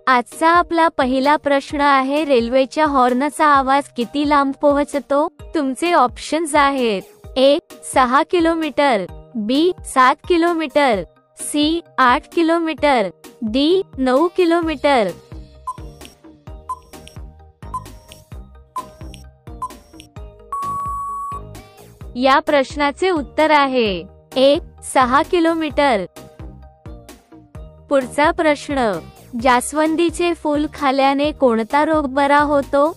आजचा आपला पहिला प्रश्न आहे, रेल्वेच्या हॉर्नचा आवाज किती लांब पोहोचतो? तुमचे ऑप्शन्स आहेत: A 6 kilometre, B 7 kilometre, C 8 kilometre, D 9 kilometre. या प्रश्नाचे उत्तर आहे ए 6 किलोमीटर. पुढचा प्रश्न, जास्वंदीचे फूल खाल्याने कोणता रोग बरा होतो?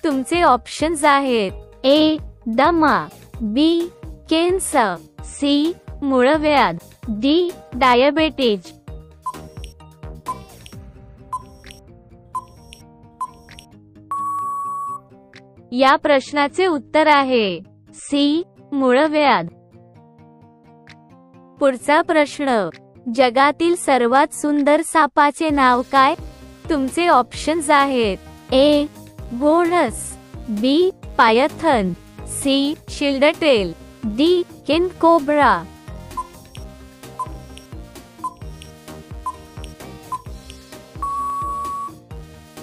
तुमचे ऑप्शन्स आहेत: ए दमा, बी कॅन्सर, सी मूळव्याध, डी डायबेटीज. या प्रश्नाचे उत्तर आहे सी मूळव्याध. पुढचा प्रश्न, जगातील सर्वात सुंदर सापाचे नाव काय? तुमचे ऑप्शन्स आहेत: A bonus, B python, C shieldtail, D king cobra.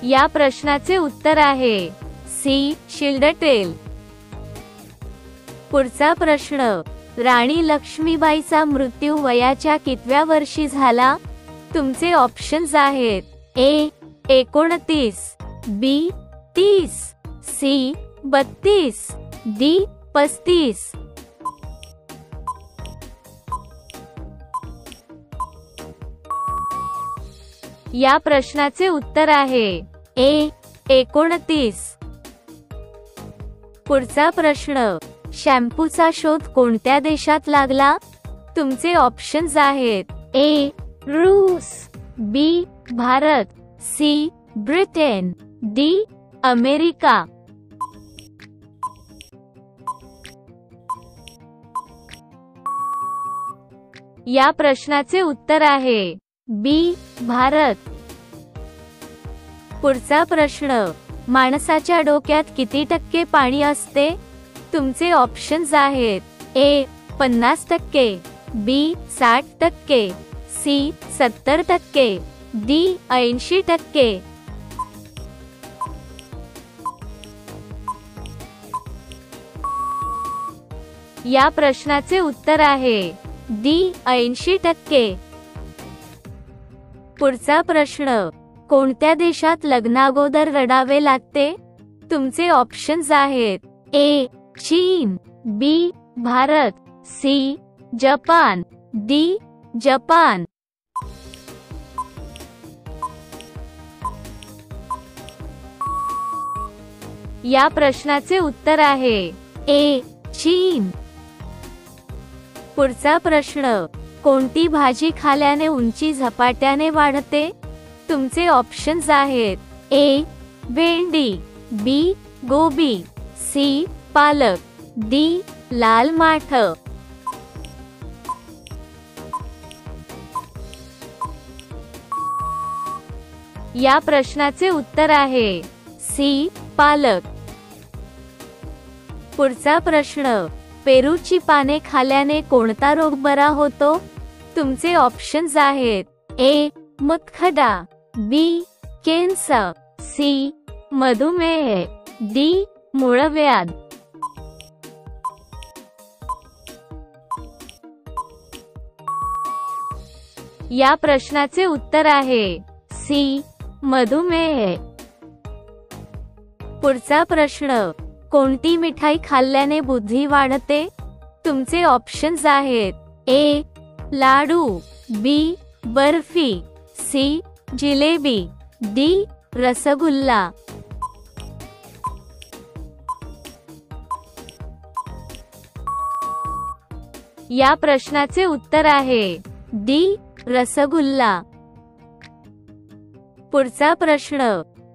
या प्रश्नाचे उत्तर आहे सी शिल्डटेल. पुढचा प्रश्न, राणी लक्ष्मीबाईचा मृत्यू वयाच्या कितव्या वर्षी झाला? तुमचे ऑप्शन्स आहेत: ए 29, बी 30, सी 32, डी 35. या प्रश्नाचे उत्तर आहे ए 29. पुढचा प्रश्न, शॅम्पूचा शोध कोणत्या देशात लागला? तुमचे ऑप्शन्स आहेत: ए रूस, B Bharat, C Britain, D America. या प्रश्नाचे उत्तर आहे बी भारत. पुढचा प्रश्न, माणसाच्या डोक्यात किती टक्के पाणी असते? तुमचे ऑप्शन्स आहेत: ए 50%, बी 60%, सी 70%, डी 80%. या प्रश्नाचे उत्तर आहे डी 80%. पुढचा प्रश्न, कोणत्या देशात लग्नाअगोदर रडावे लागते? तुमचे ऑप्शन्स आहेत: ए चीन, B Bharat, C Japan, D Japan. या प्रश्नाचे उत्तर आहे ए चीन. पुढचा प्रश्न, कोणती भाजी खाल्याने उंची झपाट्याने वाढते? तुमचे ऑप्शन्स आहेत: ए भेंडी, बी गोबी, सी पालक, डी लाल माठ. या प्रश्नाचे उत्तर आहे सी पालक. पुढचा प्रश्न, पेरूची पाने खाल्याने कोणता रोग बरा होतो? तुमचे ऑप्शन्स आहेत: ए मुतखडा, बी कॅन्सर, सी मधुमेह, डी मूळव्याध. या प्रश्नाचे उत्तर आहे सी मधुमेह. पुढचा प्रश्न, कोणती मिठाई खाल्ल्याने बुद्धी वाढते? तुमचे ऑप्शन्स आहेत: ए लाडू, बी बर्फी, सी जिलेबी, डी रसगुल्ला. या प्रश्नाचे उत्तर आहे डी रसगुल्ला. पुढचा प्रश्न,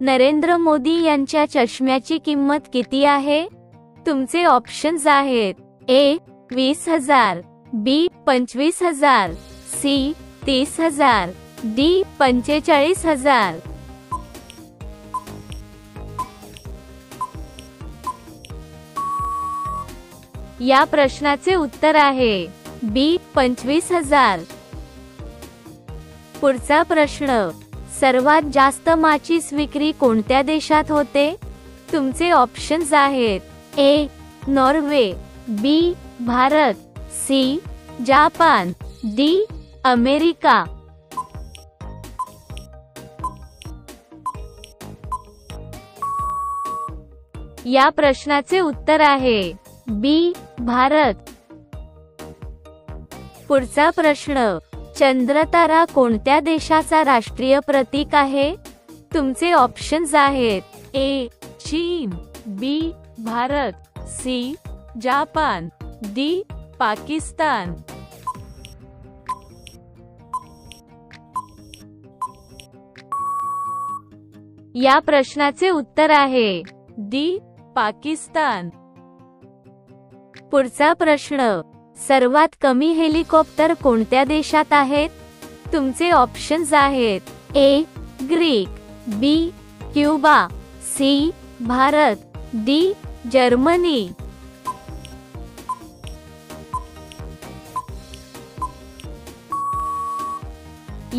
नरेंद्र मोदी यांच्या चष्म्याची किंमत किती आहे? तुमचे ऑप्शन्स आहेत: ए 20,000, बी 25,000, सी 30,000, डी 45,000. या प्रश्नाचे उत्तर आहे बी 25,000. पुढचा प्रश्न, सर्वात जास्त माचीस विक्री कोणत्या देशात होते? तुमचे ऑप्शन्स आहेत A Norway, B Bharat, C Japan, D America. या प्रश्नाचे उत्तर आहे बी भारत. पुढचा प्रश्न, चंद्रतारा कोणत्या देशाचा राष्ट्रीय प्रतीक आहे? तुमचे ऑप्शन्स आहेत ए चीन, B Bharat, C Japan, D Pakistan. या प्रश्नाचे उत्तर आहे डी पाकिस्तान. पुढचा प्रश्न, सर्वात कमी हेलिकॉप्टर कोणत्या देशात आहेत? तुमचे ऑप्शन्स आहेत A Greek, B Cuba, C Bharat, D Germany.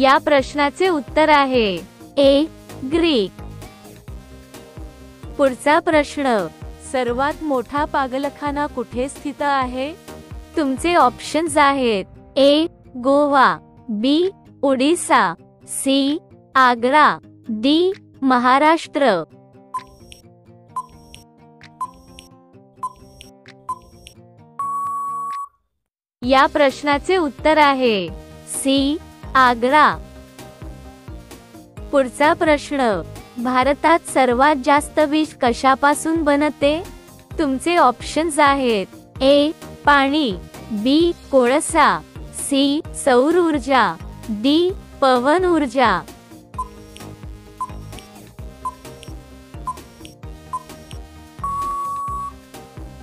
या प्रश्नाचे उत्तर आहे ए ग्रीक. पुढचा प्रश्न, सर्वात मोठा पागलखाना कुठे स्थित आहे? तुमचे ऑप्शन्स आहेत ए गोवा, बी ओडिसा, सी आग्रा, डी महाराष्ट्र. या प्रश्नाचे उत्तर आहे सी आग्रा. पुढचा प्रश्न, भारतात सर्वात जास्त वीज कशापासून बनते? तुमचे ऑप्शन्स आहेत ए पाणी, बी कोळसा, सी सौर ऊर्जा, डी पवन ऊर्जा.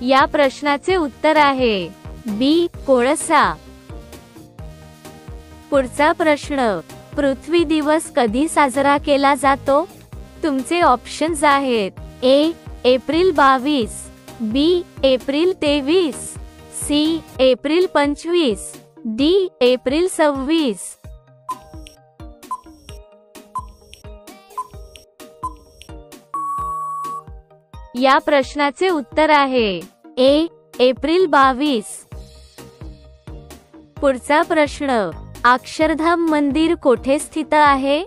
या प्रश्नाचे उत्तर आहे बी कोळसा. पुढचा प्रश्न, पृथ्वी दिवस कधी साजरा केला जातो? तुमचे ऑप्शन्स आहेत A April 22, B April 23, C April 25, D April 26. या प्रश्नाचे उत्तर आहे ए एप्रिल 22. पुढचा प्रश्न, अक्षरधाम मंदिर कोठे स्थित आहे?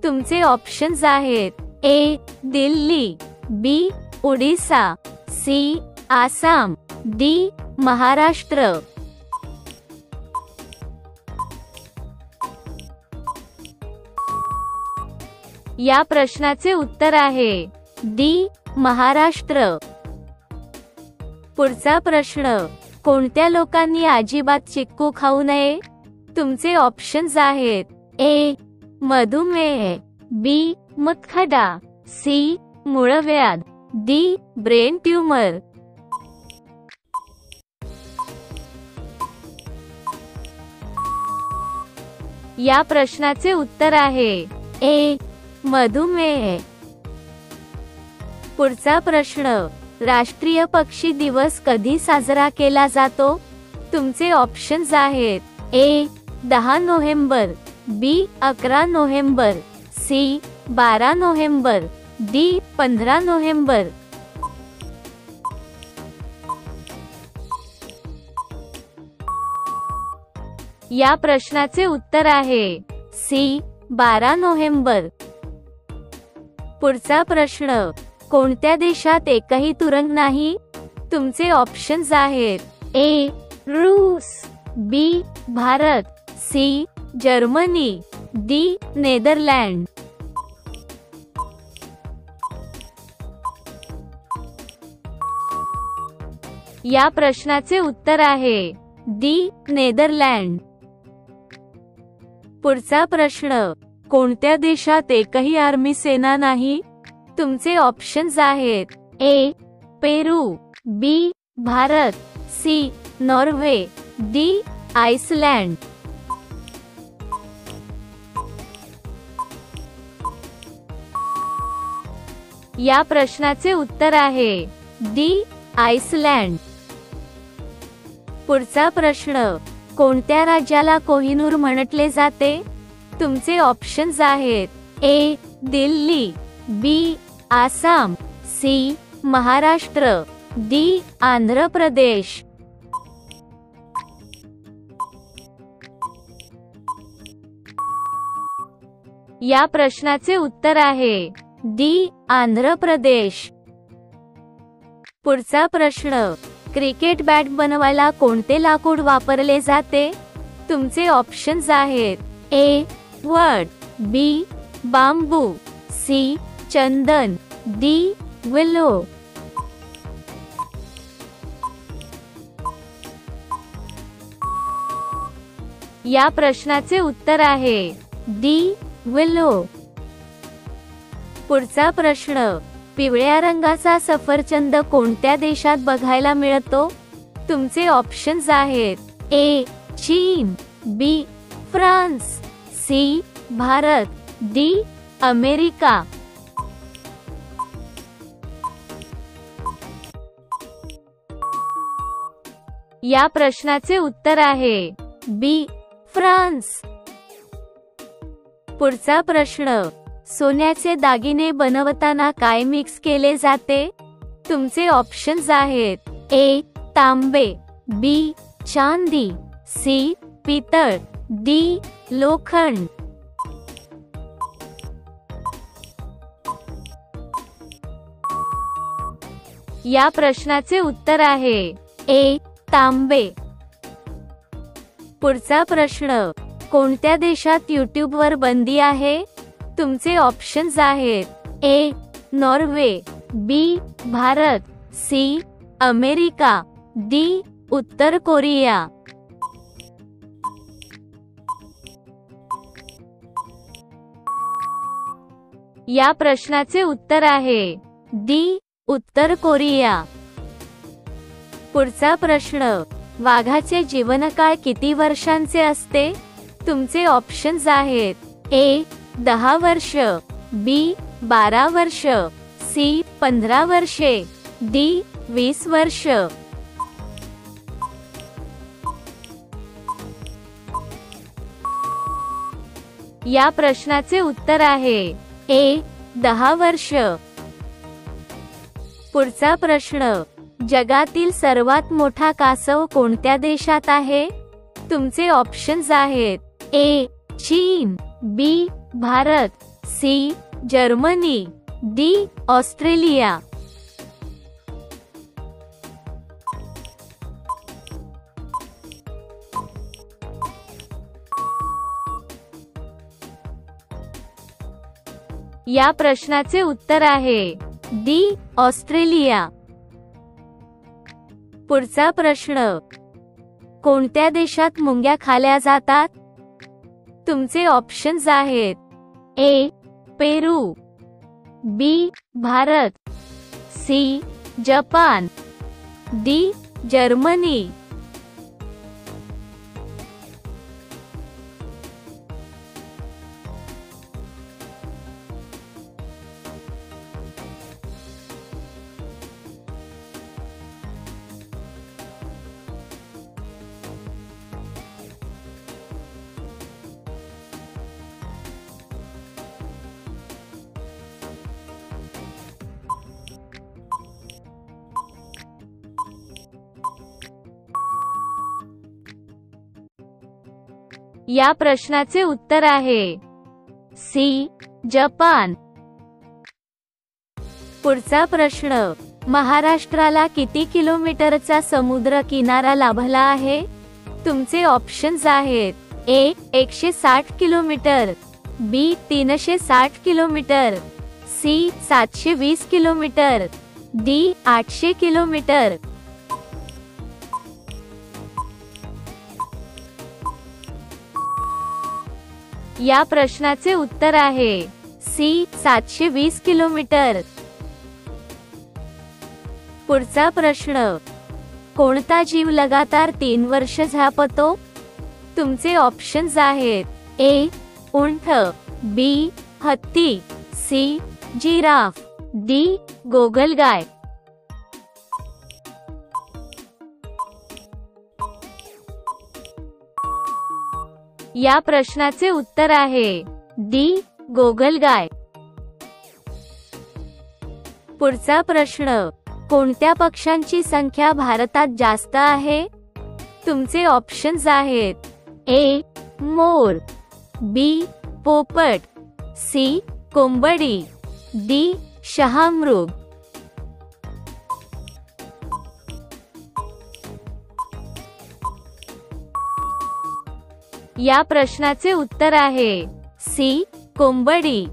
तुमचे ऑप्शन्स आहेत ए दिल्ली, बी ओडिसा, सी आसाम, डी महाराष्ट्र. या प्रश्नाचे उत्तर आहे डी महाराष्ट्र. पुढचा प्रश्न, कोणत्या लोकांनी अजिबात चिक्कू खाऊ नये? तुमचे ऑप्शन्स आहेत ए मधुमेह, बी मुतखडा, सी मूळव्याध, डी ब्रेन ट्यूमर. या प्रश्नाचे उत्तर आहे ए मधुमेह. पुढचा प्रश्न, राष्ट्रीय पक्षी दिवस कधी साजरा केला जातो? तुमचे ऑप्शन्स आहेत A 10 November, B 11 November, C 12 November, D 15 November. या प्रश्नाचे उत्तर आहे सी 12 नोव्हेंबर. पुढचा प्रश्न, कोणत्या देशात एकही तुरंग नाही? तुमचे ऑप्शन्स आहेत ए रूस, B Bharat, C Germany, D Netherland. या प्रश्नाचे उत्तर आहे डी नेदरलँड. पुढचा प्रश्न, कोणत्या देशात एकही आर्मी सेना नाही? तुमचे ऑप्शन्स आहेत A Peru, B Bharat, C Norway, D Iceland. या प्रश्नाचे उत्तर आहे डी आइसलँड. पुढचा प्रश्न, कोणत्या राज्याला कोहिनूर म्हटले जाते? तुमचे ऑप्शन्स आहेत ए दिल्ली, बी आसाम, सी महाराष्ट्र, डी आंध्र प्रदेश. या प्रश्नाचे उत्तर आहे डी आंध्र प्रदेश. पुढचा प्रश्न, क्रिकेट बॅट बनवायला कोणते लाकूड वापरले जाते? तुमचे ऑप्शन्स आहेत ए वड, बी बांबू, सी चंदन, डी विलो. या प्रश्नाचे उत्तर आहे डी विलो. पुढचा प्रश्न, पिवळ्या रंगाचा सफरचंद कोणत्या देशात बघायला मिळतो? तुमचे ऑप्शन्स आहेत ए चीन, B France, C Bharat, D America. या प्रश्नाचे उत्तर आहे बी फ्रान्स. पुढचा प्रश्न, सोन्याचे दागिने बनवताना काय मिक्स केले जाते? तुमचे ऑप्शन्स आहेत ए तांबे, बी चांदी, सी पितळ, डी लोखंड. या प्रश्नाचे उत्तर आहे ए तांबे. पुढचा प्रश्न, कोणत्या देशात यूट्यूबवर बंदी आहे? तुमचे ऑप्शन्स आहेत A Norway, B Bharat, C America, D उत्तर कोरिया. या प्रश्नाचे उत्तर आहे डी उत्तर कोरिया. पुढचा प्रश्न, वाघाचे जीवनकाळ किती वर्षांचे असते? तुमचे ऑप्शन्स आहेत ए 10 वर्ष, बी 12 वर्ष, सी 15 वर्षे, डी 20 वर्ष. या प्रश्नाचे उत्तर आहे ए 10 वर्ष. पुढचा प्रश्न, जगातील सर्वात मोठा कासव कोणत्या देशात आहे? तुमचे ऑप्शन्स आहेत ए चीन, B Bharat, C Germany, D Australia. या प्रश्नाचे उत्तर आहे डी ऑस्ट्रेलिया. पुढचा प्रश्न, कोणत्या देशात मुंग्या खाल्ल्या जातात? तुमचे ऑप्शन्स आहेत A Peru, B Bharat, C Japan, D Germany. या प्रश्नाचे उत्तर आहे सी जपान. पुढचा प्रश्न, महाराष्ट्राला किती किलोमीटरचा समुद्र किनारा लाभला आहे? तुमचे ऑप्शन्स आहेत A 160 kilometre, B 360 kilometre, C 720 kilometre, D 800 kilometre. या प्रश्नाचे उत्तर आहे सी 720 किलोमीटर. पुढचा प्रश्न, कोणता जीव लगातार 3 वर्ष झापतो? तुमचे ऑप्शन्स आहेत ए उंट, बी हत्ती, सी जिराफ, डी गोगलगाय. या प्रश्नाचे उत्तर आहे डी गोगलगाय. पुढचा प्रश्न, कोणत्या पक्ष्यांची संख्या भारतात जास्त आहे? तुमचे ऑप्शन्स आहेत. ए. मोर, बी. पोपट, सी. कोंबडी, डी. शहामृग. या प्रश्नाचे उत्तर आहे सी. कोंबडी.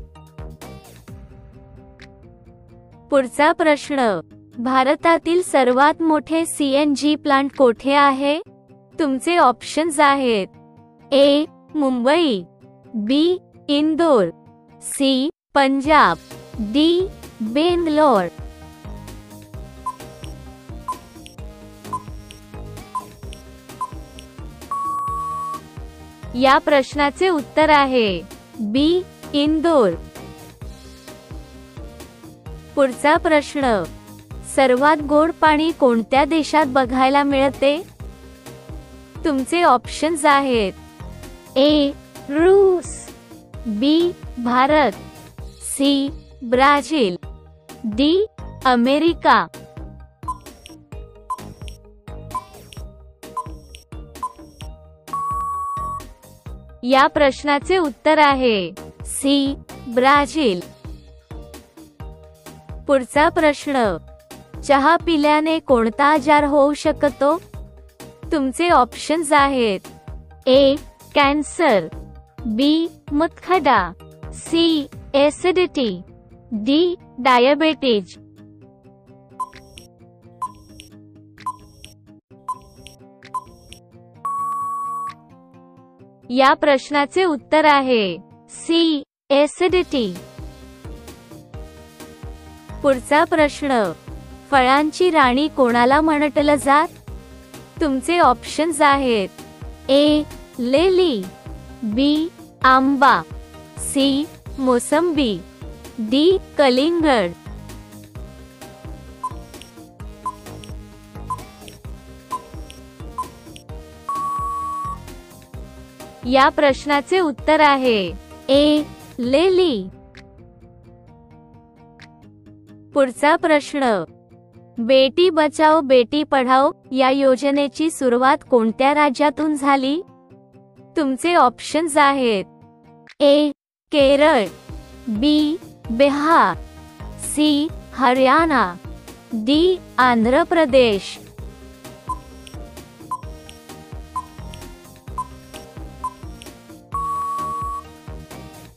पुढचा प्रश्न, भारतातील सर्वात मोठे CNG प्लांट कोठे आहे? तुमचे ऑप्शन्स आहेत. ए. मुंबई, बी. इंदोर, सी. पंजाब, डी. बेंगलोर. या प्रश्नाचे उत्तर आहे बी. इंदोर. पुढचा प्रश्न, सर्वात गोड पाणी कोणत्या देशात बघायला मिळते? तुमचे ऑप्शन्स आहेत. ए. रूस, B. Bharat, C. Brazil, D. America. या प्रश्नाचे उत्तर आहे सी. ब्राझील. पुढचा प्रश्न, चहा पिल्याने कोणता आजार होऊ शकतो? तुमचे ऑप्शन्स आहेत. ए. कॅन्सर, बी. मूतखडा, सी. Acidity, D. डायबिटीज. या प्रश्नाचे उत्तर आहे सी. ऍसिडिटी. पुढचा प्रश्न, फळांची राणी कोणाला म्हटलं जात? तुमचे ऑप्शन्स आहेत. ए. लिली, बी. आंबा, सी. मोसंबी, डी. कलिंगड. या प्रश्नाचे उत्तर आहे ए. लिली. पुढचा प्रश्न, बेटी बचाओ बेटी पढाओ या योजनेची सुरुवात कोणत्या राज्यातून झाली? तुमचे ऑप्शन्स आहेत. ए. केरळ, बी. बिहार, सी. हरियाणा, डी. आंध्र प्रदेश.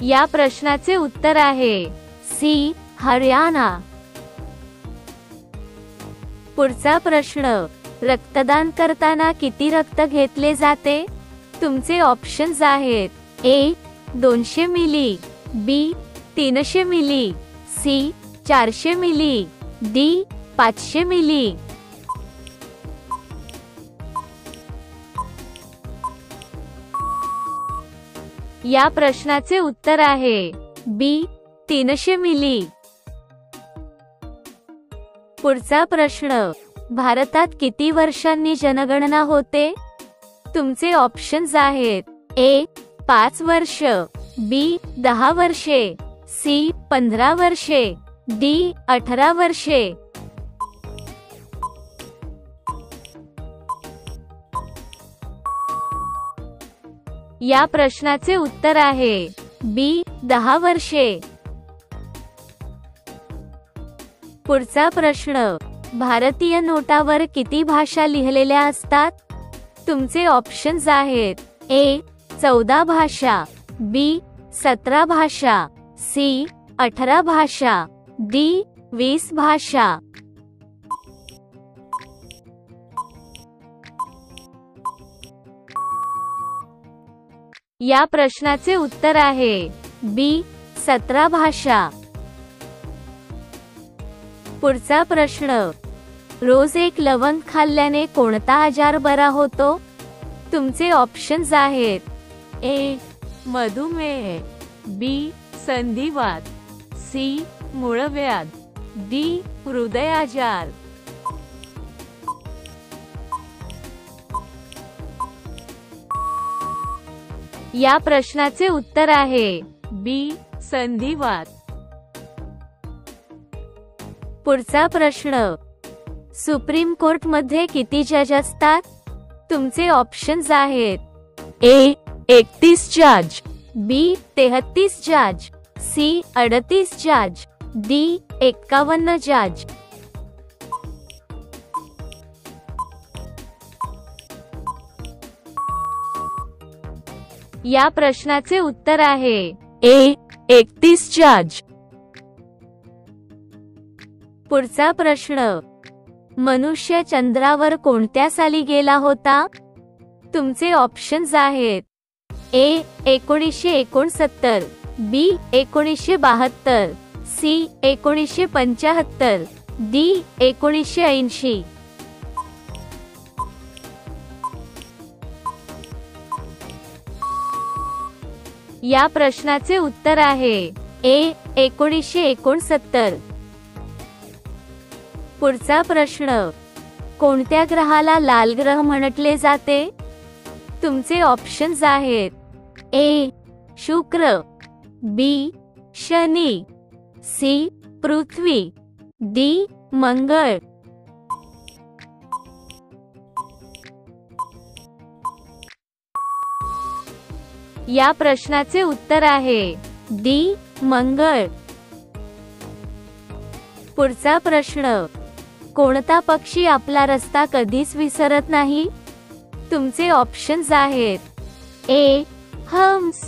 या प्रश्नाचे उत्तर आहे सी. हरियाणा. पुढचा प्रश्न, रक्तदान करताना किती रक्त घेतले जाते? तुमचे ऑप्शन्स आहेत. A. 200 milli, B. 300 milli, C. 400 milli, D. 500 milli. या प्रश्नाचे उत्तर आहे बी. 300 मिली. पुढचा प्रश्न, भारतात किती वर्षांनी जनगणना होते? तुमचे ऑप्शन्स आहेत. ए. 5 वर्ष, बी. 10 वर्षे, सी. 15 वर्षे, डी. 18 वर्षे. या प्रश्नाचे उत्तर आहे बी. 10 वर्षे. पुढचा प्रश्न, भारतीय नोटावर किती भाषा लिहिलेल्या असतात? तुमचे ऑप्शन्स आहेत. ए. 14 भाषा, बी. 17 भाषा, सी. 18 भाषा, डी. 20 भाषा. या प्रश्नाचे उत्तर आहे बी. 17 भाषा. पुढचा प्रश्न, रोज एक लवंग खाल्ल्याने कोणता आजार बरा होतो? तुमचे ऑप्शन्स आहेत. ए. मधुमेह, बी. संधिवात, सी. मूळव्याध, डी. हृदय आजार. या प्रश्नाचे उत्तर आहे बी. संधिवात. पुढचा प्रश्न, सुप्रीम कोर्ट मध्ये किती जज असतात? तुमचे ऑप्शन्स आहेत. ए 31 जज, बी 33 जज, सी 38 जज, डी 51 जज. या प्रश्नाचे उत्तर आहे ए 31 जज. पुढचा प्रश्न, मनुष्य चंद्रावर कोणत्या साली गेला होता? तुमचे ऑप्शन्स आहेत. ए 1969, बी 1972, सी 1975, डी 1980. या प्रश्नाचे उत्तर आहे ए 1969. पुढचा प्रश्न, कोणत्या ग्रहाला लाल ग्रह म्हटले जाते? तुमचे ऑप्शन्स आहेत. ए शुक्र, बी शनी, सी पृथ्वी, डी मंगळ. या प्रश्नाचे उत्तर आहे डी मंगळ. पुढचा प्रश्न, कोणता पक्षी आपला रस्ता कधीच विसरत नाही? तुमचे ऑप्शन्स आहेत. ए हंस,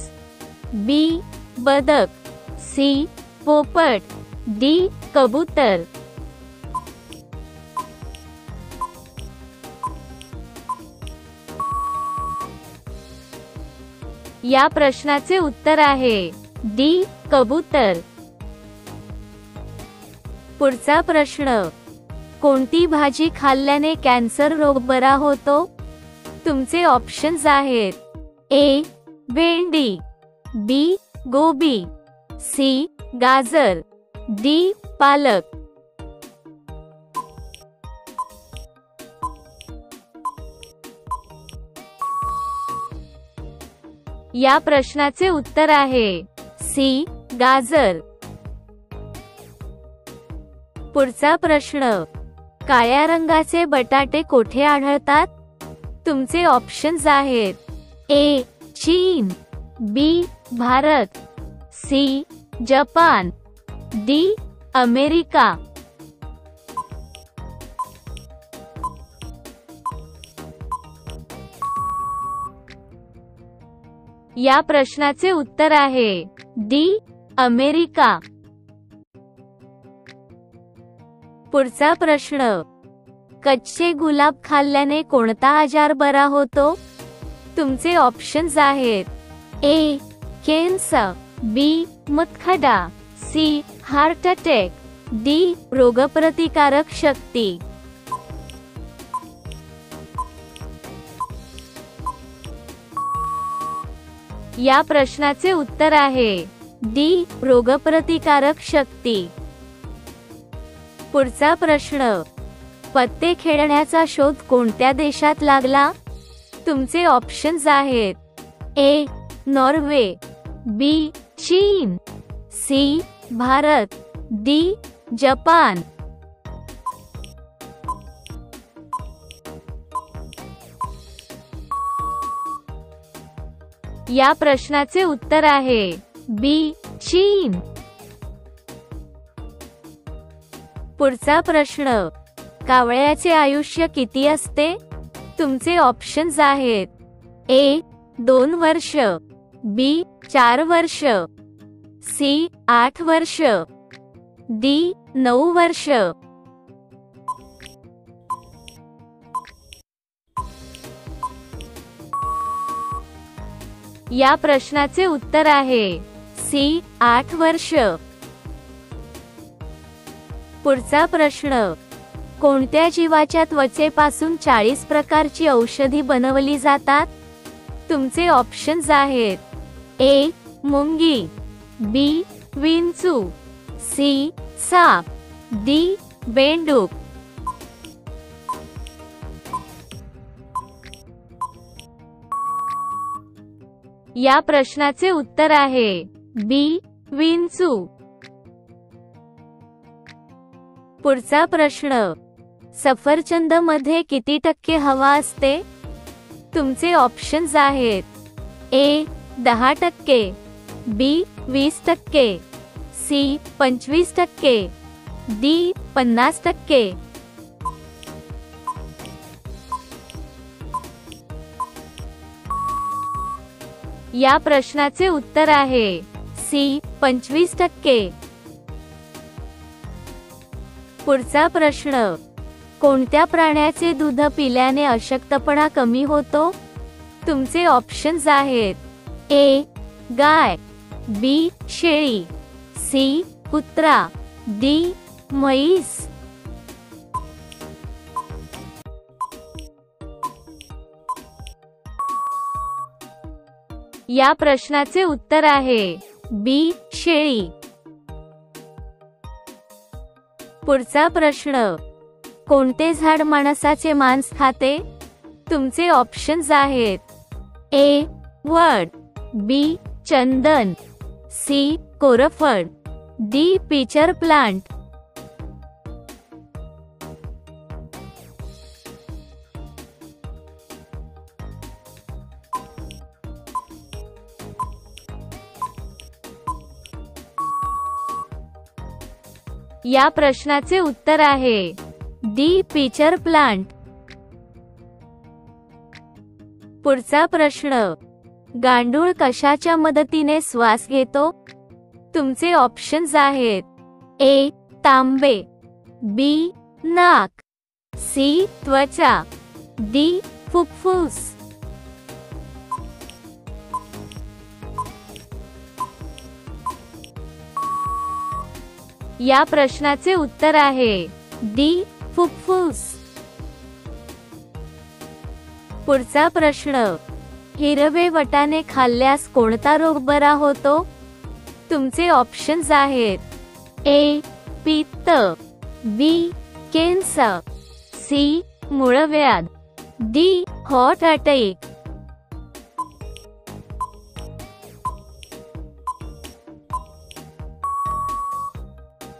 बी बदक, सी पोपट, डी कबूतर. या प्रश्नाचे उत्तर आहे डी कबूतर. पुढचा प्रश्न, कोणती भाजी खाल्ल्याने कॅन्सर रोग बरा होतो? तुमचे ऑप्शन्स आहेत. ए भेंडी, बी गोबी, सी गाजर, डी पालक. या प्रश्नाचे उत्तर आहे सी गाजर. पुढचा प्रश्न, काळ्या रंगाचे बटाटे कोठे आढळतात? तुमचे ऑप्शन्स आहेत. ए चीन, B Bharat, C Japan, D America. या प्रश्नाचे उत्तर आहे डी अमेरिका. पुढचा प्रश्न, कच्चे गुलाब खाल्ल्याने कोणता आजार बरा होतो? तुमचे ऑप्शन्स आहेत. ए कॅन्सर, बी मूतखडा, सी हार्ट अटॅक, डी रोगप्रतिकारक शक्ती. या प्रश्नाचे उत्तर आहे डी रोगप्रतिकारक शक्ती. पुढचा प्रश्न, पत्ते खेळण्याचा शोध कोणत्या देशात लागला? तुमचे ऑप्शन्स आहेत. ए नॉर्वे, बी चीन, सी भारत, डी जपान. या प्रश्नाचे उत्तर आहे बी चीन. पुढचा प्रश्न, कावळ्याचे आयुष्य किती असते? तुमचे ऑप्शन्स आहेत. ए 2 वर्ष, बी 4 वर्ष, सी 8 वर्ष, डी 9 वर्ष. या प्रश्नाचे उत्तर आहे सी 8 वर्ष. पुढचा प्रश्न, कोणत्या जीवाच्या त्वचेपासून 40 प्रकारची औषधी बनवली जातात? तुमचे ऑप्शन्स आहेत. ए मुंगी, बी विंचू, सी साप, डी बेंडूक. या प्रश्नाचे उत्तर आहे बी विंचू. पुढचा प्रश्न, सफरचंद मध्ये किती टक्के हवा असते? तुमचे ऑप्शन्स आहेत: ए 10%, बी 20%, सी 25%, डी 50%. या प्रश्नाचे उत्तर आहे सी 25%. पुढचा प्रश्न, कोणत्या प्राण्याचे दूध पिल्याने अशक्तपणा कमी होतो? तुमचे ऑप्शन्स आहेत: ए गाय, बी शेळी, सी कुत्रा, डी म्हैस. या प्रश्नाचे उत्तर आहे बी शेळी. पुढचा प्रश्न, कोणते झाड माणसाचे मांस खाते? तुमचे ऑप्शन्स आहेत: ए वड, बी चंदन, सी कोरफड, डी पिचर प्लांट. या प्रश्नाचे उत्तर आहे डी पिचर प्लांट. पुढचा प्रश्न, गांडूळ कशाच्या मदतीने श्वास घेतो? तुमचे ऑप्शन्स आहेत: ए तांबे, बी नाक, सी त्वचा, डी फुफ्फुस. या प्रश्नाचे उत्तर आहे डी फुफ्फुस. पुढचा प्रश्न, हिरवे वाटाणे खाल्ल्यास कोणता रोग बरा होतो? तुमचे ऑप्शन्स आहेत: ए पित्त, बी कॅन्सर, सी मूळव्याध, डी हार्ट अटॅक.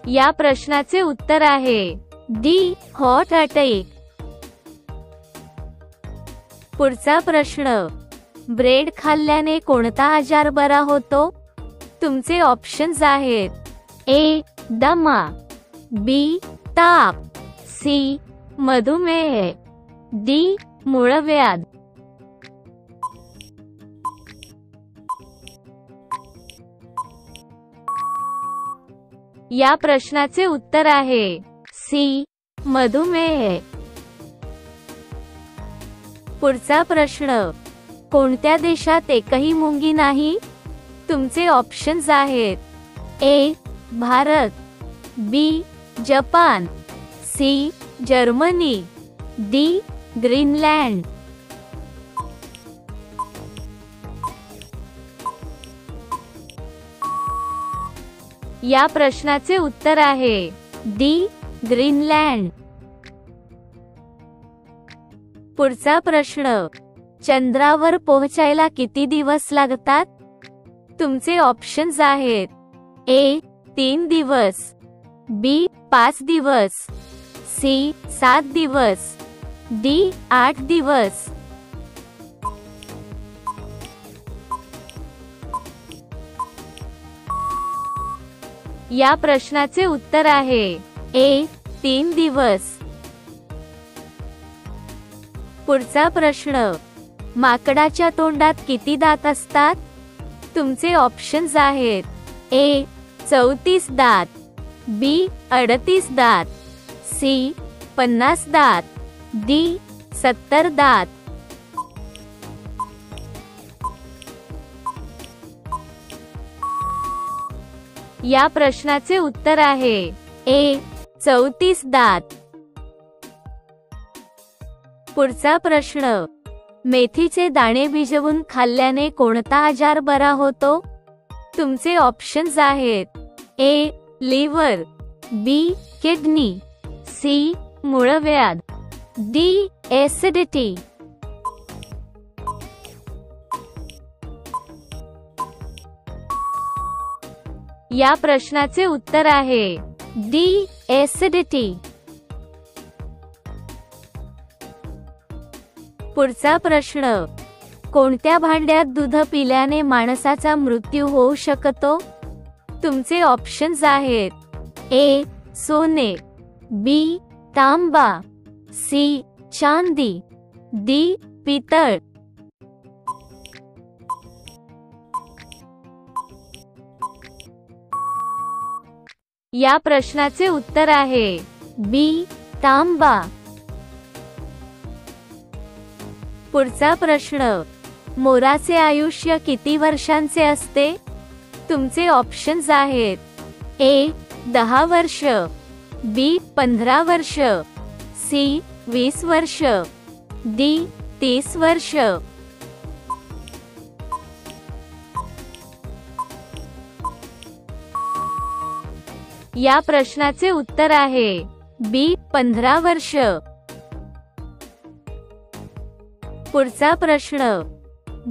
या प्रश्नाचे उत्तर आहे डी हार्ट अटॅक. पुढचा प्रश्न, ब्रेड खाल्ल्याने कोणता आजार बरा होतो? तुमचे ऑप्शन्स आहेत: ए दमा, बी ताप, सी मधुमेह, डी मूळव्याध. या प्रश्नाचे उत्तर आहे सी मधुमेह. पुढचा प्रश्न, कोणत्या देशात एकही मुंगी नाही? तुमचे ऑप्शन्स आहेत: A Bharat, B Japan, C Germany, D Greenland. या प्रश्नाचे उत्तर आहे डी ग्रीनलँड. पुढचा प्रश्न, चंद्रावर पोहोचायला किती दिवस लागतात? तुमचे ऑप्शन्स आहेत: ए 3 दिवस, बी 5 दिवस, सी 7 दिवस, डी 8 दिवस. या प्रश्नाचे उत्तर आहे ए 3 दिवस. पुढचा प्रश्न, माकडाच्या तोंडात किती दात असतात? तुमचे ऑप्शन्स आहेत: ए 34 दात, बी 38 दात, सी 50 दात, डी 70 दात. या प्रश्नाचे उत्तर आहे ए 34 दात. पुढचा प्रश्न, मेथीचे दाणे भिजवून खाल्ल्याने कोणता आजार बरा होतो? तुमचे ऑप्शन्स आहेत: ए लिव्हर, बी किडनी, सी मूळव्याध, डी ऍसिडिटी. या प्रश्नाचे उत्तर आहे डी ऍसिडिटी. पुढचा प्रश्न, कोणत्या भांड्यात दूध पिल्याने माणसाचा मृत्यू होऊ शकतो? तुमचे ऑप्शन्स आहेत ए सोने, बी तांबा, सी चांदी, डी पितळ. या प्रश्नाचे उत्तर आहे बी तांबा. पुढचा प्रश्न, मोराचे आयुष्य किती वर्षांचे असते? तुमचे ऑप्शन्स आहेत ए 10 वर्ष, बी 15 वर्ष, सी 20 वर्ष, डी 30 वर्ष. या प्रश्नाचे उत्तर आहे बी 15 वर्ष. पुढचा प्रश्न,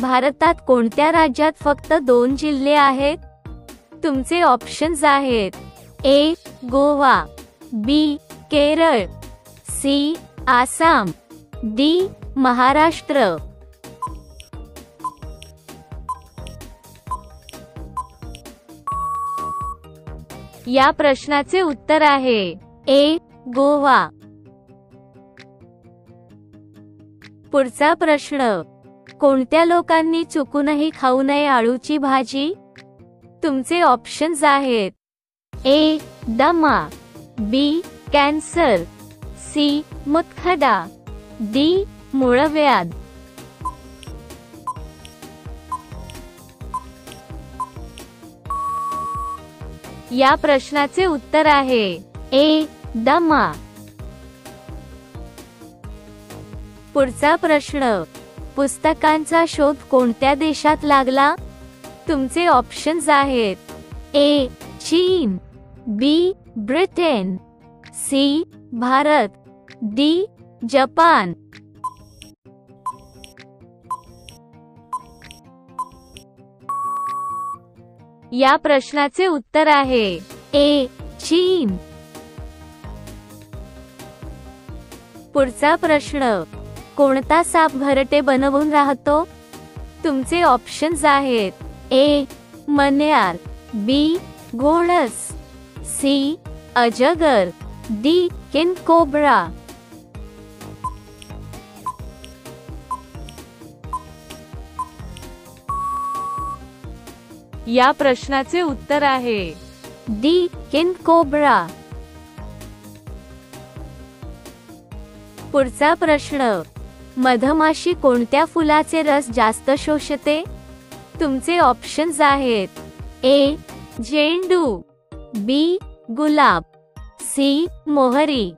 भारतात कोणत्या राज्यात फक्त 2 जिल्हे आहेत? तुमचे ऑप्शन्स आहेत ए गोवा, बी केरळ, सी आसाम, डी महाराष्ट्र. या प्रश्नाचे उत्तर आहे ए गोवा. पुढचा प्रश्न, कोणत्या लोकांनी चुकूनही खाऊ नये आळूची भाजी? तुमचे ऑप्शन्स आहेत ए दमा, बी कॅन्सर, सी मुतखडा, डी मूळव्याध. या प्रश्नाचे उत्तर आहे ए दमा. पुढचा प्रश्न, पुस्तकांचा शोध कोणत्या देशात लागला? तुमचे ऑप्शन्स आहेत ए चीन, B Britain, C Bharat, D Japan. या प्रश्नाचे उत्तर आहे ए चीन. पुढचा प्रश्न, कोणता साप घरटे बनवून राहतो? तुमचे ऑप्शन्स आहेत ए मण्यार, बी घोणस, सी अजगर, डी किंग कोब्रा. या प्रश्नाचे उत्तर आहे डी किंग कोब्रा. पुढचा प्रश्न, मधमाशी कोणत्या फुलाचे रस जास्त शोषते? तुमचे ऑप्शन्स आहेत ए झेंडू, बी गुलाब, सी मोहरी,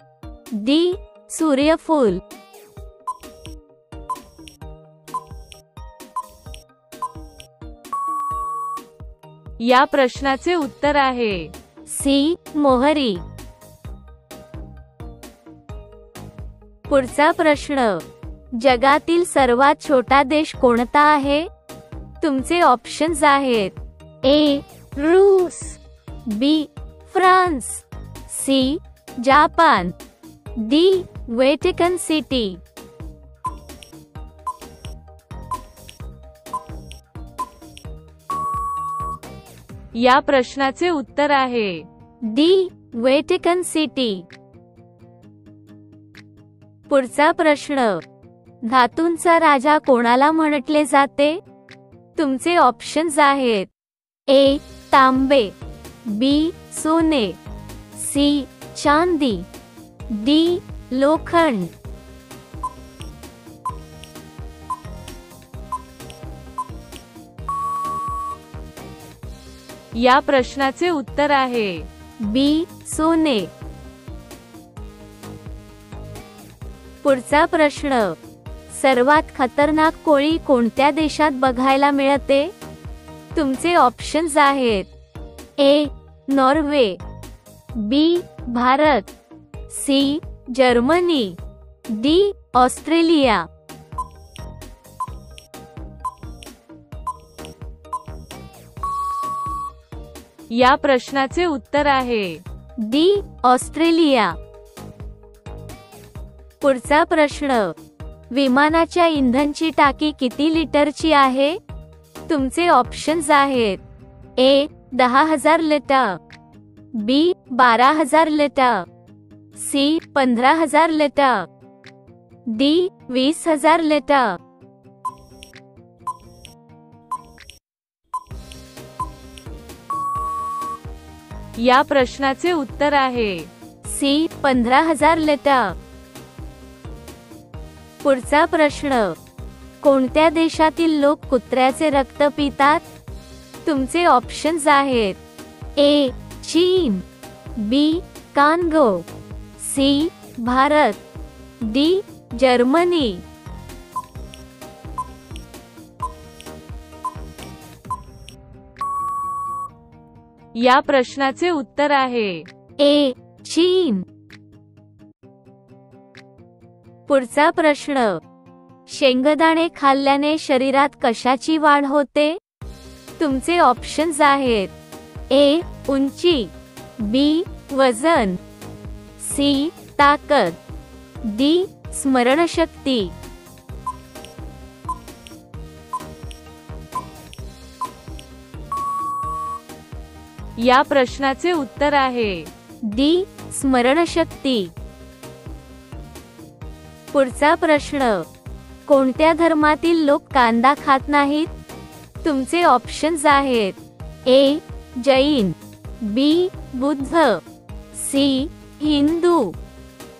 डी सूर्यफूल. या प्रश्नाचे उत्तर आहे सी मोहरी. पुढचा प्रश्न, जगातील सर्वात छोटा देश कोणता आहे? तुमचे ऑप्शन्स आहेत ए रूस, B France, C Japan, D Vatican City. या प्रश्नाचे उत्तर आहे डी व्हॅटिकन सिटी. पुढचा प्रश्न, धातूंचा राजा कोणाला म्हटले जाते? तुमचे ऑप्शन्स आहेत ए तांबे, बी सोने, सी चांदी, डी लोखंड. या प्रश्नाचे उत्तर आहे बी सोने. पुढचा प्रश्न, सर्वात खतरनाक कोळी कोणत्या देशात बघायला मिळते? तुमचे ऑप्शन्स आहेत A Norway, B Bharat, C Germany, D Australia. या प्रश्नाचे उत्तर आहे डी. ऑस्ट्रेलिया. पुढचा प्रश्न, विमानाच्या इंधनची टाकी किती लिटरची आहे? तुमचे ऑप्शन्स आहेत A. 10,000 litre, B. 12,000 litre, C. 15,000 litre, D. 20,000 litre. या प्रश्नाचे उत्तर आहे सी. 15,000 लिटर. पुढचा प्रश्न, कोणत्या देशातील लोक कुत्र्याचे रक्त पितात? तुमचे ऑप्शन्स आहेत ए. चीन, B. Congo, C. Bharat, D. Germany. या प्रश्नाचे उत्तर आहे ए. चीन. पुढचा प्रश्न, शेंगदाणे खाल्ल्याने शरीरात कशाची वाढ होते? तुमचे ऑप्शन्स आहेत ए. उंची, बी. वजन, सी. ताकद, डी. स्मरणशक्ती. या प्रश्नाचे उत्तर आहे डी. स्मरणशक्ती. पुढचा प्रश्न, कोणत्या धर्मातील लोक कांदा खात नाहीत? तुमचे ऑप्शन्स आहेत ए. जैन, बी. बुद्ध, सी. हिंदू,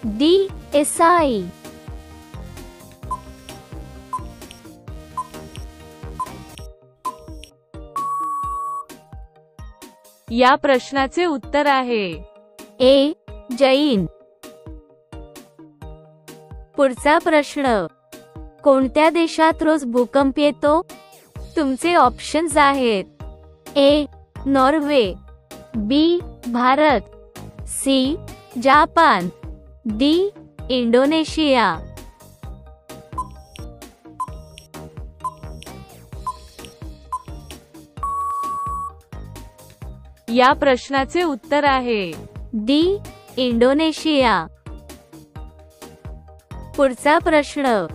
डी. ईसाई. या प्रश्नाचे उत्तर आहे ए. जैन. पुढचा प्रश्न, कोणत्या देशात रोज भूकंप येतो? तुमचे ऑप्शन्स आहेत A. Norway, B. Bharat, C. Japan, D. Indonesia. या प्रश्नाचे उत्तर आहे डी. इंडोनेशिया. पुढचा प्रश्न,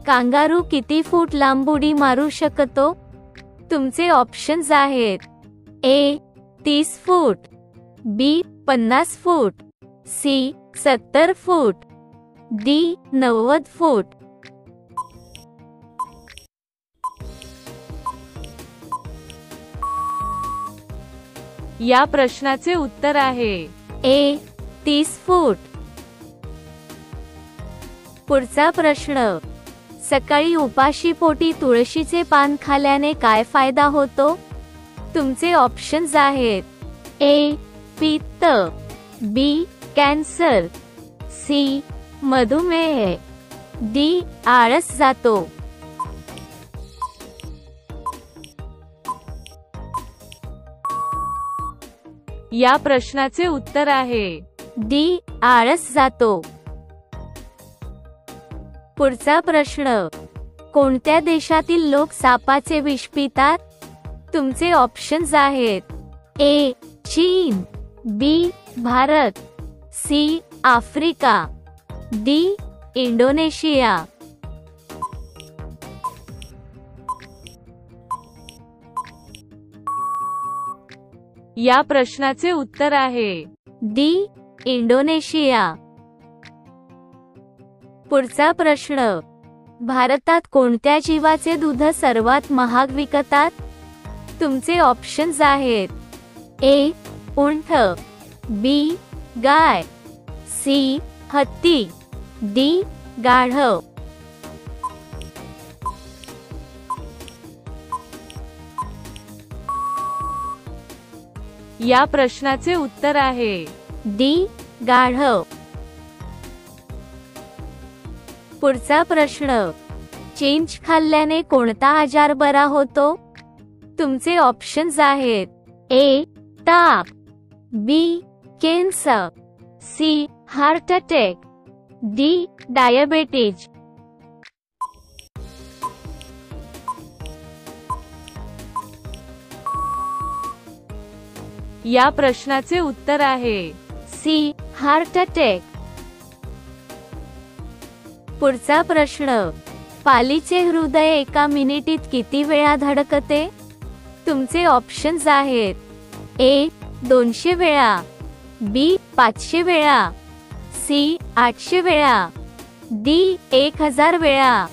कांगारू किती फूट लांब उडी मारू शकतो? तुमचे ऑप्शन्स आहेत ए. 30 फूट, बी. 50 फूट, सी. 70 फूट, डी. 90 फूट. या प्रश्नाचे उत्तर आहे ए. 30 फूट. पुढचा प्रश्न, सकाळी उपाशीपोटी तुळशीचे पान खाल्ल्याने काय फायदा होतो? तुमचे ऑप्शन्स आहेत ए. पित्त, बी. Cancer, C. मधुमेह, डी. आळस जातो. या प्रश्नाचे उत्तर आहे डी. आळस जातो. पुढचा प्रश्न, कोणत्या देशातील लोक सापाचे विष पितात? तुमचे ऑप्शन्स आहेत ए. चीन, B. Bharat, C. Africa, D. Indonesia. या प्रश्नाचे उत्तर आहे डी. इंडोनेशिया. पुढचा प्रश्न, भारतात कोणत्या जीवाचे दूध सर्वात महाग विकतात? तुमचे ऑप्शन्स आहेत ए. उंट, बी. गाय, सी. हत्ती, डी. गाढव. या प्रश्नाचे उत्तर आहे डी. गाढव. पुढचा प्रश्न, चिंच खाल्ल्याने कोणता आजार बरा होतो? तुमचे ऑप्शन्स आहेत ए. ताप, B. Cancer, C. Heart attack, D. Diabetes. या प्रश्नाचे उत्तर आहे सी. Heart attack. पुढचा प्रश्न. पालीचे हृदय एका मिनिटीत किती वेळा धडकते? तुमचे ऑप्शन्स आहेत. ए. 200 वेळा, बी. 500 वेळा, सी. 800 वेळा, डी. 1000 वेळा.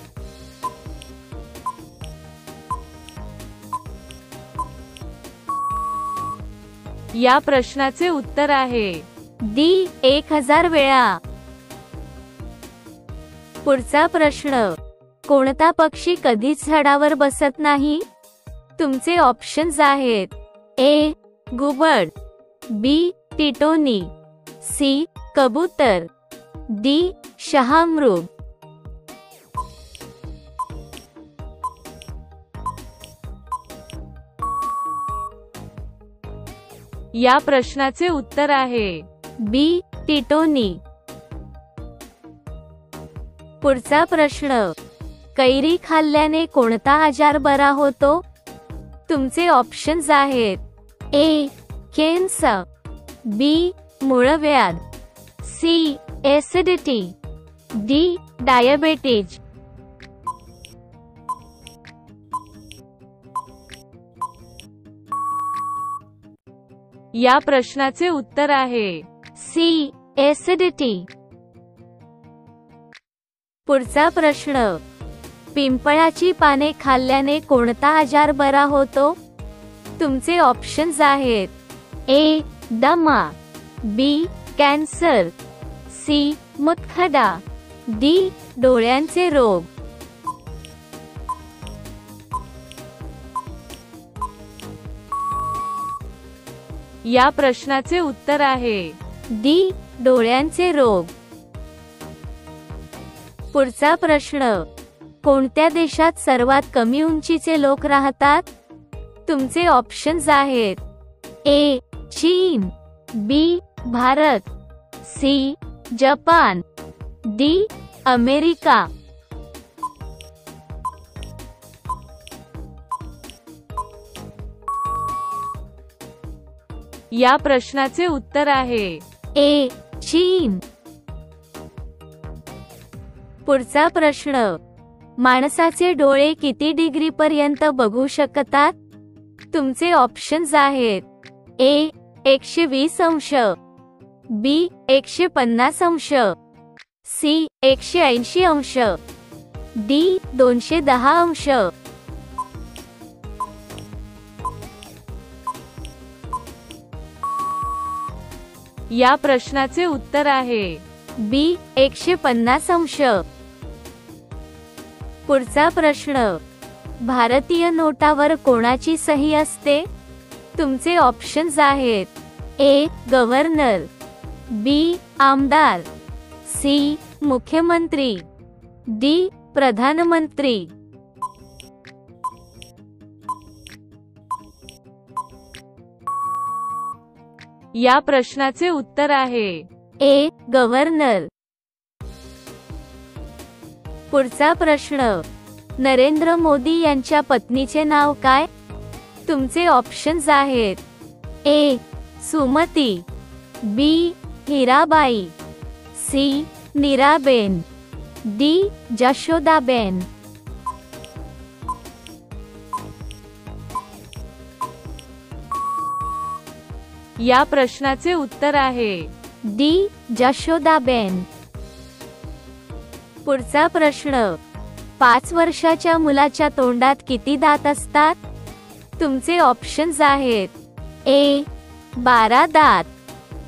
या प्रश्नाचे उत्तर आहे डी. 1000 वेळा. पुढचा प्रश्न. कोणता पक्षी कधीच झाडावर बसत नाही? तुमचे ऑप्शन्स आहेत. ए. घुबड, बी. टिटोनी, सी. कबूतर, डी. शहामृग. या प्रश्नाचे उत्तर आहे बी. टिटोनी. पुढचा प्रश्न. कैरी खाल्ल्याने कोणता आजार बरा होतो? तुमचे ऑप्शन्स आहेत. ए. कॅन्सर, बी. मूळव्याध, सी. Acidity, D. डायबिटीज. या प्रश्नाचे उत्तर आहे सी. ऍसिडिटी. पुढचा प्रश्न. पिंपळाची पाने खाल्ल्याने कोणता आजार बरा होतो? तुमचे ऑप्शन्स आहेत. ए. दमा, बी. Cancer, C. मुतखडा, डी. डोळ्यांचे रोग. या प्रश्नाचे उत्तर आहे डी. डोळ्यांचे रोग. पुढचा प्रश्न. कोणत्या देशात सर्वात कमी उंचीचे लोक राहतात? तुमचे ऑप्शन्स आहेत. ए. चीन, B. Bharat, C. Japan, D. America. या प्रश्नाचे उत्तर आहे ए. चीन. पुढचा प्रश्न. माणसाचे डोळे किती डिग्री पर्यंत बघू शकतात? तुमचे ऑप्शन्स आहेत. ए. 120 अंश, बी. 150 अंश, सी. 180 अंश, डी. 210 अंश. या प्रश्नाचे उत्तर आहे बी. 150 अंश. पुढचा प्रश्न. भारतीय नोटावर कोणाची सही असते? तुमचे ऑप्शन्स आहेत. ए. गव्हर्नर, बी. आमदार, सी. मुख्यमंत्री, डी. प्रधानमंत्री. या प्रश्नाचे उत्तर आहे ए. गव्हर्नर. पुढचा प्रश्न. नरेंद्र मोदी यांच्या पत्नीचे नाव काय? तुमचे ऑप्शन्स आहेत. ए. सुमती, बी. हिराबाई, सी. नीराबेन, डी. जशोदाबेन. या प्रश्नाचे उत्तर आहे डी. जशोदाबेन. पुढचा प्रश्न. 5 वर्षाच्या मुलाच्या तोंडात किती दात असतात? तुमचे ऑप्शन्स आहेत. ए. 12 दात,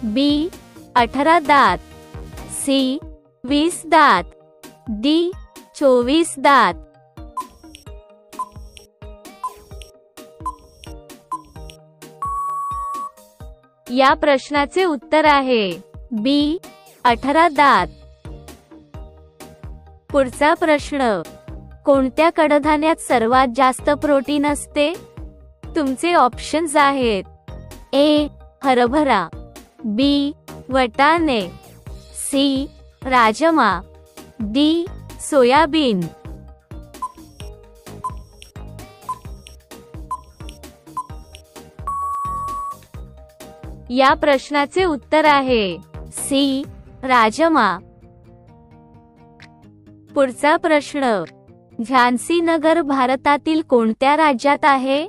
बी. 18 दात, सी. 20 दात, डी. 24 दात. या प्रश्नाचे उत्तर आहे बी. 18 दात. पुढचा प्रश्न. कोणत्या कडधान्यात सर्वात जास्त प्रोटीन असते? तुमचे ऑप्शन्स आहेत. ए. हरभरा, बी. वटाणे, सी. राजमा, डी. सोयाबीन. या प्रश्नाचे उत्तर आहे सी राजमा. पुढचा प्रश्न, झांसी नगर भारतातील कोणत्या राज्यात आहे?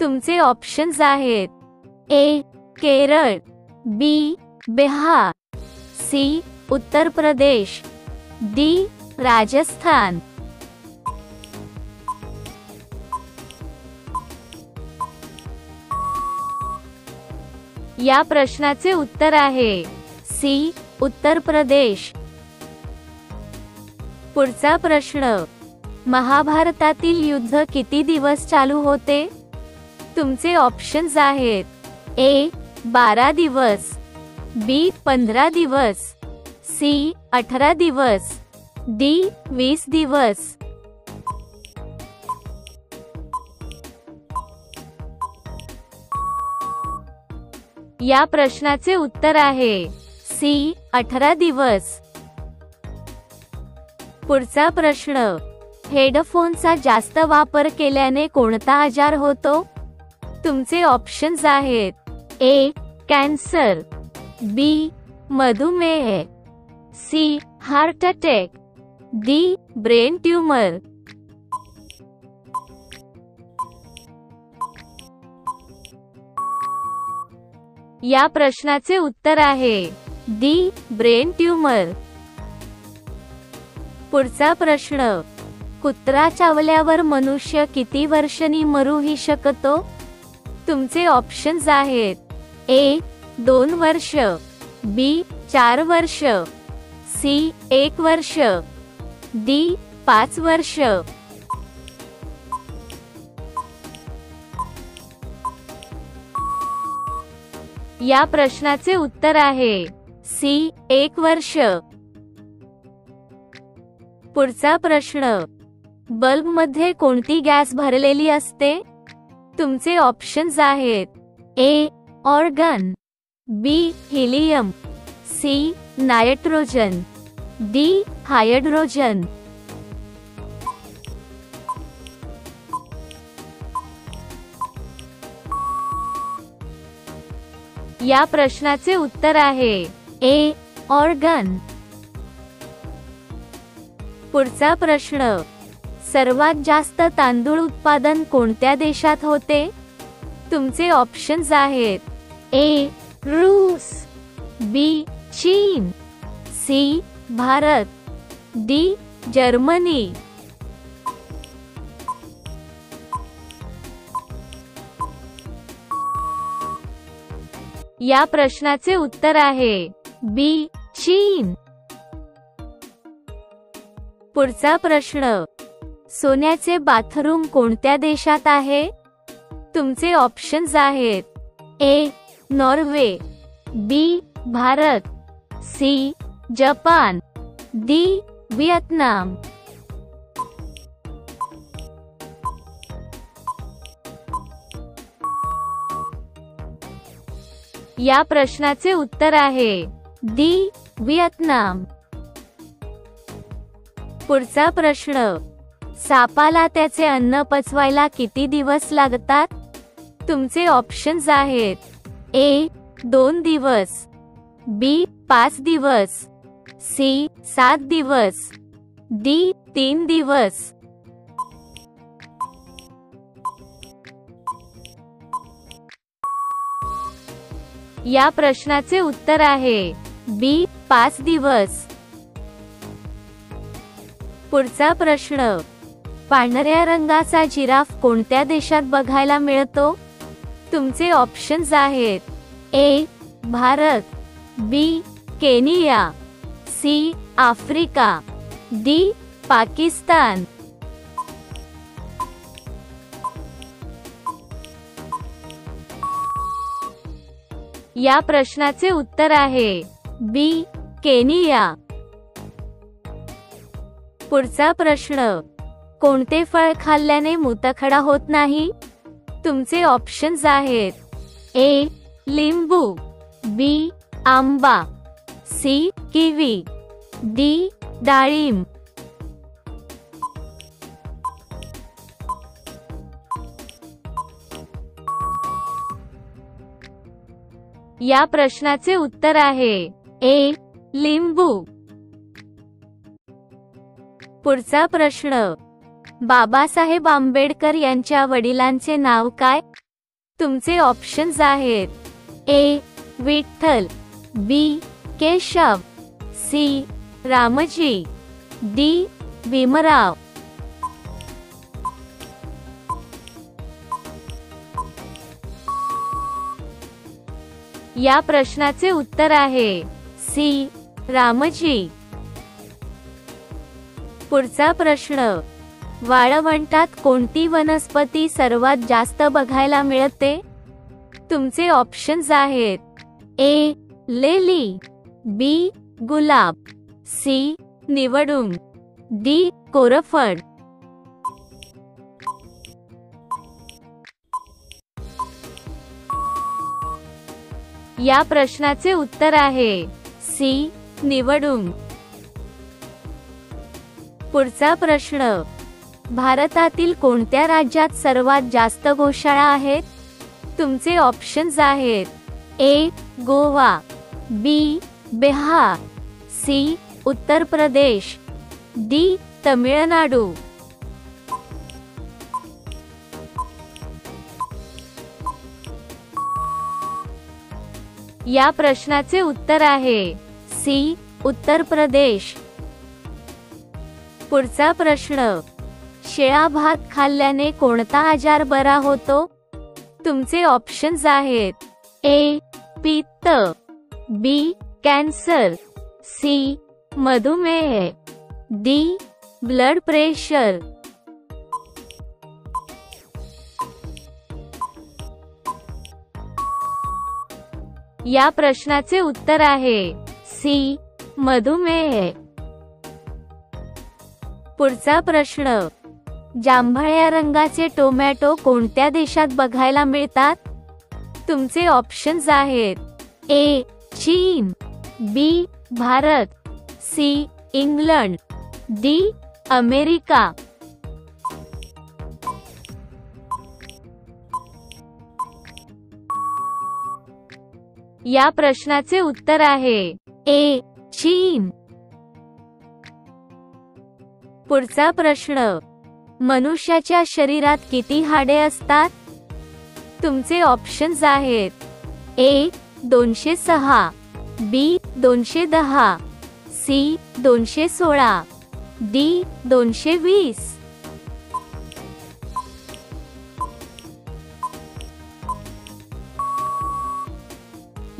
तुमचे ऑप्शन्स आहेत ए केरळ, बी बिहार, सी उत्तर प्रदेश, डी राजस्थान. या प्रश्नाचे उत्तर आहे सी उत्तर प्रदेश. पुढचा प्रश्न, महाभारतातील युद्ध किती दिवस चालू होते? तुमचे ऑप्शन्स आहेत ए 12 दिवस, बी 15 दिवस, सी 18 दिवस, डी 20 दिवस. या प्रश्नाचे उत्तर आहे सी 18 दिवस. पुढचा प्रश्न, हेडफोनचा जास्त वापर केल्याने कोणता आजार होतो? तुमचे ऑप्शन्स आहेत ए कॅन्सर, बी मधुमेह, C heart attack, D brain tumour. या प्रश्नाचे उत्तर आहे डी ब्रेन ट्यूमर. पुढचा प्रश्न, कुत्रा चावल्यावर मनुष्य किती वर्षांनी मरूही शकतो? तुमचे ऑप्शन्स आहेत ए 2 वर्ष, बी 4 वर्ष, सी 1 वर्ष, डी 5 वर्ष. या प्रश्नाचे उत्तर आहे सी 1 वर्ष. पुढचा प्रश्न, बल्बमध्ये कोणती गॅस भरलेली असते? तुमचे ऑप्शन्स आहेत A argon, B helium, C nitrogen, D hydrogen. या प्रश्नाचे उत्तर आहे ए ऑर्गन. पुढचा प्रश्न, सर्वात जास्त तांदूळ उत्पादन कोणत्या देशात होते? तुमचे ऑप्शन्स आहेत ए रूस, बी चीन, सी भारत, डी जर्मनी. या प्रश्नाचे उत्तर आहे बी चीन. पुढचा प्रश्न, सोन्याचे बाथरूम कोणत्या देशात आहे? तुमचे ऑप्शन्स आहेत A Norway, B Bharat, C Japan, D Vietnam. या प्रश्नाचे उत्तर आहे डी व्हिएतनाम. पुढचा प्रश्न, सापाला त्याचे अन्न पचवायला किती दिवस लागतात? तुमचे ऑप्शन्स आहेत ए 2 दिवस, बी 5 दिवस, सी 7 दिवस, डी 3 दिवस. या प्रश्नाचे उत्तर आहे बी 5 दिवस. पुढचा प्रश्न, पांढऱ्या रंगाचा जिराफ कोणत्या देशात बघायला मिळतो? तुमचे ऑप्शन्स आहेत A Bharat, B Kenya, C Africa, D Pakistan. या प्रश्नाचे उत्तर आहे बी केनिया. पुढचा प्रश्न, कोणते फळ खाल्ल्याने मूतखडा होत नाही? तुमचे ऑप्शन्स आहेत ए लिंबू, बी आंबा, सी किवी, डी डाळिंब. या प्रश्नाचे उत्तर आहे ए. लिंबू. पुढचा प्रश्न, बाबासाहेब आंबेडकर यांच्या वडिलांचे नाव काय? तुमचे ऑप्शन्स आहेत ए. विठ्ठल, बी. केशव, सी. रामजी, डी. भीमराव. या प्रश्नाचे उत्तर आहे सी. रामजी. पुढचा प्रश्न, वाळवंटात कोणती वनस्पती सर्वात जास्त बघायला मिळते? तुमचे ऑप्शन्स आहेत ए. लिली, बी. गुलाब, सी. निवडुंग, डी. कोरफड. या प्रश्नाचे उत्तर आहे सी. निवडुंग. पुढचा प्रश्न, भारतातील कोणत्या राज्यात सर्वात जास्त गोशाळा आहेत? तुमचे ऑप्शन्स आहेत ए. गोवा, बी. बिहार, सी. उत्तर प्रदेश, डी. तमिळनाडू. या प्रश्नाचे उत्तर आहे सी. उत्तर प्रदेश. पुढचा प्रश्न, शिळा भात खाल्ल्याने कोणता आजार बरा होतो? तुमचे ऑप्शन्स आहेत ए. पित्त, बी. Cancer, C. मधुमेह, डी. Blood pressure. या प्रश्नाचे उत्तर आहे सी. मधुमेह. पुढचा प्रश्न, जांभळ्या रंगाचे टोमॅटो कोणत्या देशात बघायला मिळतात? तुमचे ऑप्शन्स आहेत ए. चीन, B. Bharat, C. England, D. America. या प्रश्नाचे उत्तर आहे ए. चीन. पुढचा प्रश्न, मनुष्याच्या शरीरात किती हाडे असतात? तुमचे ऑप्शन्स आहेत ए. 206, बी. 210, सी. 216, डी. 220.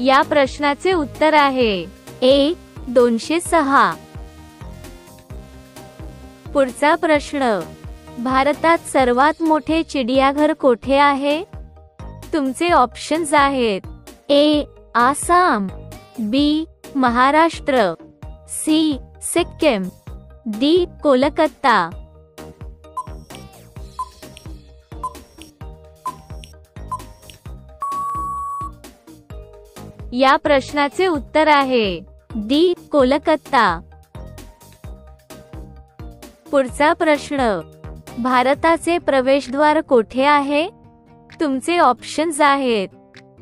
या प्रश्नाचे उत्तर आहे ए. 206. पुढचा प्रश्न, भारतात सर्वात मोठे चिडियाघर कोठे आहे? तुमचे ऑप्शन्स आहेत ए. आसाम, बी. महाराष्ट्र, सी. सिक्कीम, डी. कोलकाता. या प्रश्नाचे उत्तर आहे डी. कोलकाता. पुढचा प्रश्न, भारताचे प्रवेशद्वार कोठे आहे? तुमचे ऑप्शन्स आहेत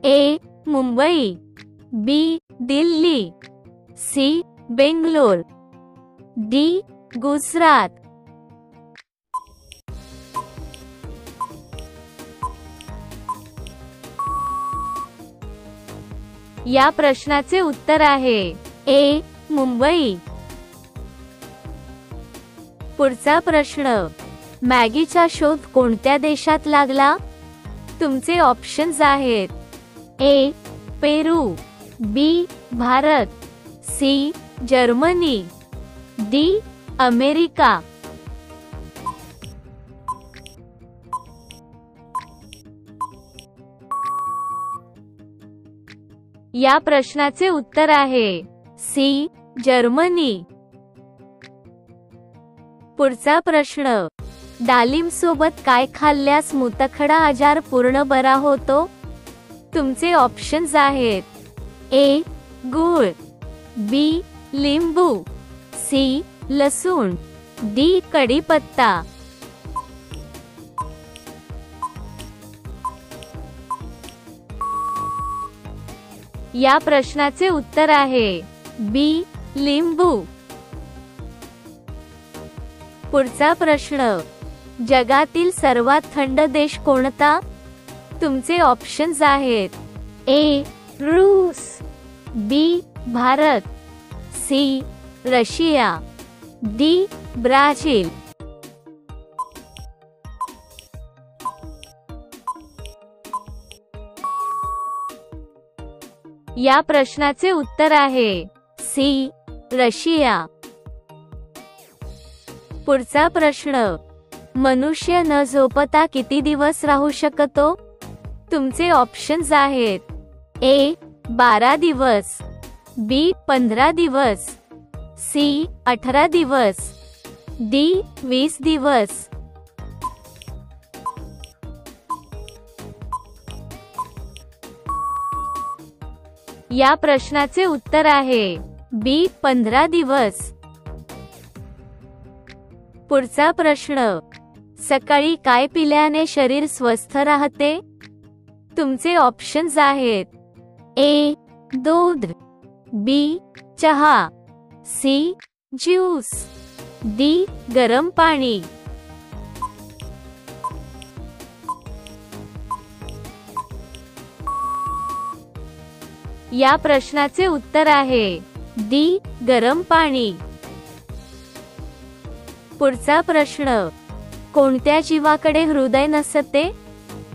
ए. मुंबई, बी. दिल्ली, सी. बेंगलोर, डी. गुजरात. या प्रश्नाचे उत्तर आहे ए. मुंबई. पुढचा प्रश्न, मॅगीचा शोध कोणत्या देशात लागला? तुमचे ऑप्शन्स आहेत A. Peru, B. Bharat, C. Germany, D. America. या प्रश्नाचे उत्तर आहे सी. जर्मनी. पुढचा प्रश्न, डाळिंब सोबत काय खाल्ल्यास मूतखडा आजार पूर्ण बरा होतो? तुमचे ऑप्शन्स आहेत ए. गूळ, बी. लिंबू, सी. लसूण, डी. कढीपत्ता. या प्रश्नाचे उत्तर आहे बी लिंबू। पुढचा प्रश्न, जगातील सर्वात थंड देश कोणता? तुमचे ऑप्शन्स आहेत ए रूस, B Bharat, C Russia, D Brazil. या प्रश्नाचे उत्तर आहे सी रशिया। पुढचा प्रश्न, मनुष्य न झोपता किती दिवस राहू शकतो? तुमचे ऑप्शन्स आहेत ए 12 दिवस, बी 15 दिवस, सी 18 दिवस, डी 20 दिवस। या प्रश्नाचे उत्तर आहे बी 15 दिवस। पुढचा प्रश्न, सकाळी काय पिल्याने शरीर स्वस्थ राहते? तुमचे ऑप्शन्स आहेत ए दूध, बी चहा, सी ज्यूस, डी गरम पाणी। या प्रश्नाचे उत्तर आहे डी गरम पाणी। पुढचा प्रश्न, कोणत्या जीवाकडे हृदय नसते?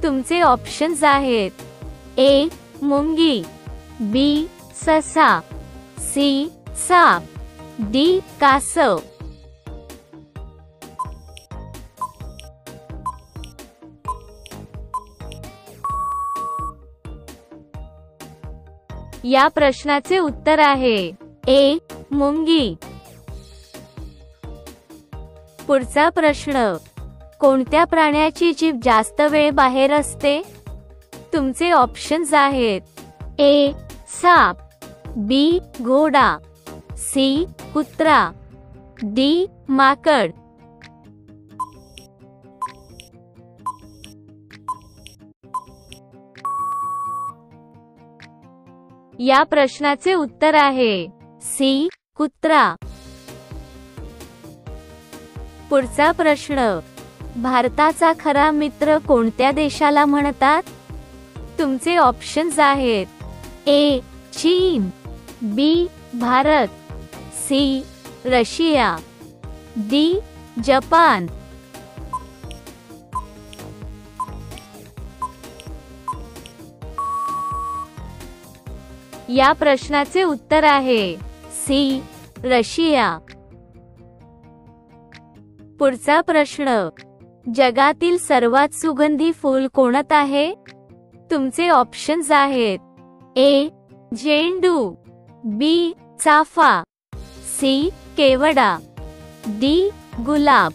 तुमचे ऑप्शन्स आहेत ए मुंगी, बी ससा, सी साप, डी कासव। या प्रश्नाचे उत्तर आहे ए मुंगी। पुढचा प्रश्न, कोणत्या प्राण्याची जीभ जास्त वेळ बाहेर असते? तुमचे ऑप्शन्स आहेत ए साप, बी घोडा, सी कुत्रा, डी माकड। या प्रश्नाचे उत्तर आहे सी कुत्रा। पुढचा प्रश्न, भारताचा खरा मित्र कोणत्या देशाला म्हणतात? तुमचे ऑप्शन्स आहेत ए चीन, B Bharat, C Russia, D Japan. या प्रश्नाचे उत्तर आहे सी रशिया। पुढचा प्रश्न, जगातील सर्वात सुगंधी फूल कोणते आहे? तुमचे ऑप्शन्स आहेत ए झेंडू, बी चाफा, सी केवडा, डी गुलाब।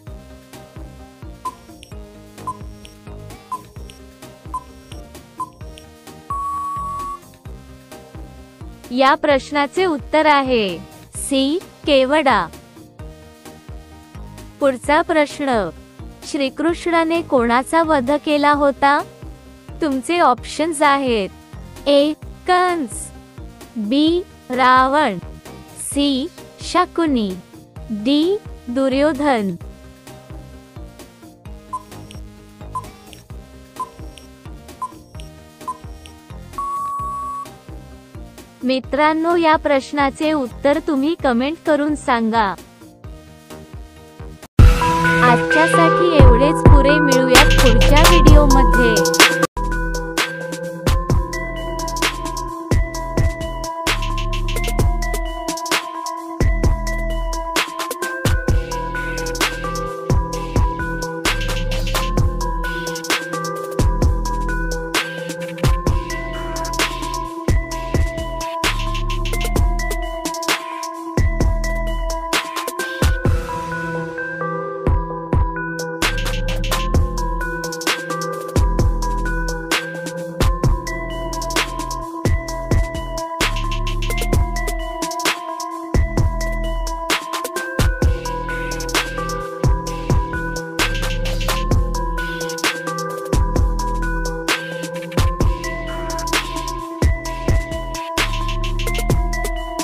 या प्रश्नाचे उत्तर आहे सी केवडा। पुढचा प्रश्न, श्रीकृष्णाने कोणाचा वध केला होता? तुमचे ऑप्शन्स आहेत ए कंस, बी रावण, सी शकुनी, डी दुर्योधन। मित्रांनो, या प्रश्नाचे उत्तर तुम्ही कमेंट करून सांगा। आजच्यासाठी एवढेच पुरे, मिळूयात पुढच्या व्हिडिओमध्ये।